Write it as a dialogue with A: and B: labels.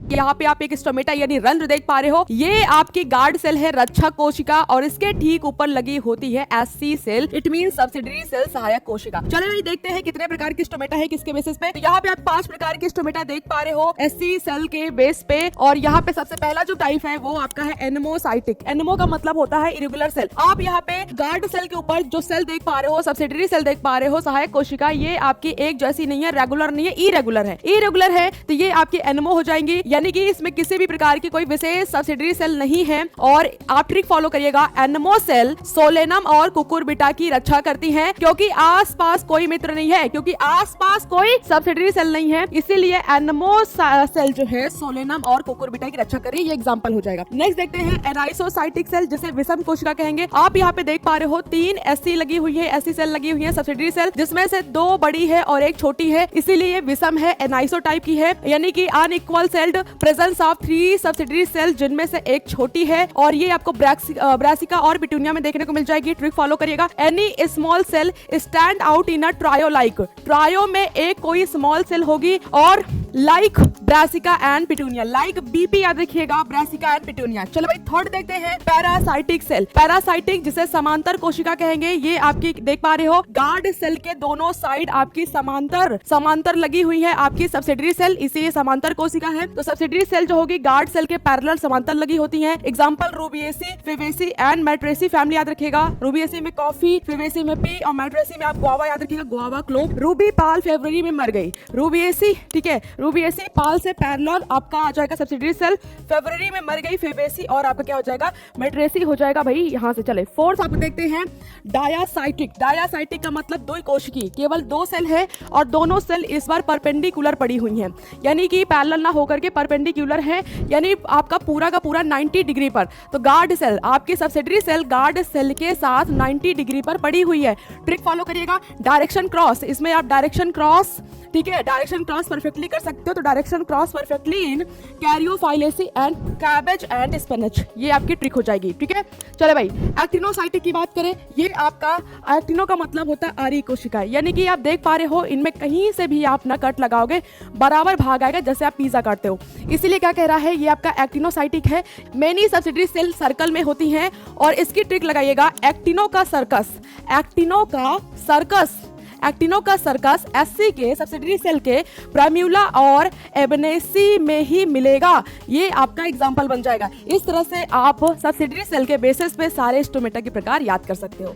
A: यहाँ पे आप एक स्टोमेटा यानी रंध्र देख पा रहे हो। ये आपकी गार्ड सेल है, रक्षा कोशिका, और इसके ठीक ऊपर लगी होती है SC cell, it mean subsidiary cell, सहायक कोशिका। चलो भाई देखते हैं कितने प्रकार की स्टोमेटा है किसके बेसिस पे। तो यहाँ पे आप 5 प्रकार की स्टोमेटा देख पा रहे हो एससी सेल के बेस पे। और यहाँ पे सबसे पहला जो टाइप है वो आपका है एनेमोसाइटिक। एनेमो का मतलब होता है इरेगुलर सेल। आप यहाँ पे गार्ड सेल के ऊपर जो सेल देख पा रहे हो, सब्सिडरी सेल देख पा रहे हो, सहायक कोशिका, ये आपकी एक जैसी नहीं है, रेगुलर नहीं है, इरेगुलर है। इरेगुलर है तो ये आपकी एनेमो हो जाएंगी, यानी कि इसमें किसी भी प्रकार की कोई विशेष सब्सिडरी सेल नहीं है। और आप ट्रिक फॉलो करिएगा, एनेमो सेल सोलेनम और कुकुरबिटा की रक्षा करती हैं, क्योंकि आसपास कोई मित्र नहीं है, क्योंकि आसपास कोई सब्सिडरी सेल नहीं है, इसीलिए एनेमो सेल जो है सोलेनम और कुकुरबिटा की रक्षा करें। ये एग्जांपल हो जाएगा। नेक्स्ट देखते हैं एनाइसोसाइटिक सेल, जिसे विषम कोशिका कहेंगे। आप यहाँ पे देख पा रहे हो 3 एससी लगी हुई है, एससी सेल लगी हुई है, सब्सिडरी सेल, जिसमें से 2 बड़ी है और एक छोटी है, इसीलिए ये विषम है, एनाइसो टाइप की है, यानी कि unequal celled presence of 3 subsidiary cell, जिनमें से एक छोटी है। और ये आपको ब्रासिका और पिटूनिया में देखने को मिल जाएगी। ट्रिक फॉलो करिएगा, any small cell stand out in a trio like. Trio में एक कोई स्मॉल सेल होगी, और like brassica and petunia, like BP याद रखिएगा, ब्रासिका एंड पिटूनिया। चलो भाई थर्ड देखते हैं पैरासाइटिक सेल। पैरासाइटिक जिसे समांतर कोशिका कहेंगे, ये आपकी देख पा रहे हो गार्ड सेल के दोनों साइड आपकी समांतर लगी हुई है आपकी सब्सिडरी सेल, इसीलिए समांतर कोशिका है। तो सब्सिडरी सेल जो होगी गार्ड सेल के पैरेलल समांतर लगी होती है। Example Rubiaceae, Fabaceae and Myrtaceae family याद रखिएगा। रूबिएसी में कॉफी, फेबेसी में पी, और मैट्रेसी में आप गुआवा याद रखिएगा, गुआवा क्लो। रूबी पाल फरवरी में मर गई, रूबिएसी, ठीक है, रूबिएसी पाल से पैरेलल आपका आ जाएगा सब्सिडरी सेल, फरवरी में मर गई फेबेसी, और आपका क्या हो जाएगा, मैट्रेसी हो जाएगा भाई। यहाँ से चले फोर्थ आप देखते हैं डायासाइटिक। डायासाइटिक का मतलब 2 कोशिकी, केवल 2 सेल है, और दोनों सेल इस बार परपेंडिकुलर पड़ी हुई हैं, यानी कि पैरेलल ना होकर के परपेंडिकुलर है, यानी आपका पूरा का पूरा 90 डिग्री पर। तो गार्ड सेल, आपकी सब्सिडरी सेल गार्ड सेल के साथ 90 डिग्री पर पड़ी हुई है। ट्रिक फॉलो करिएगा, डायरेक्शन क्रॉस, इसमें आप डायरेक्शन क्रॉस, ठीक है, डायरेक्शन क्रॉस परफेक्टली कर सकते हो। तो direction cross perfectly in Caryophyllaceae and cabbage and spinach, ये आपकी ट्रिक हो जाएगी, ठीक है। चलो भाई एक्टिनोसाइटिक की बात करें, ये आपका एक्टिनो का मतलब होता है आरी कोशिका, यानी कि आप देख पा रहे हो इनमें कहीं से भी आप ना कट लगाओगे बराबर भाग आएगा, जैसे आप पिज्जा काटते हो। इसीलिए क्या कह रहा है, ये आपका एक्टिनोसाइटिक है। मेनी सब्सिडरी सेल सर्कल में होती हैं, और इसकी ट्रिक लगाइएगा, एक्टिनो का सर्कस, एक्टिनो का सर्कस, एक्टिनो का सर्कस एससी के सब्सिडरी सेल के प्राइम्यूला और एबनेसी में ही मिलेगा। ये आपका एग्जांपल बन जाएगा। इस तरह से आप सब्सिडरी सेल के बेसिस पे सारे स्टोमेटा के प्रकार याद कर सकते हो।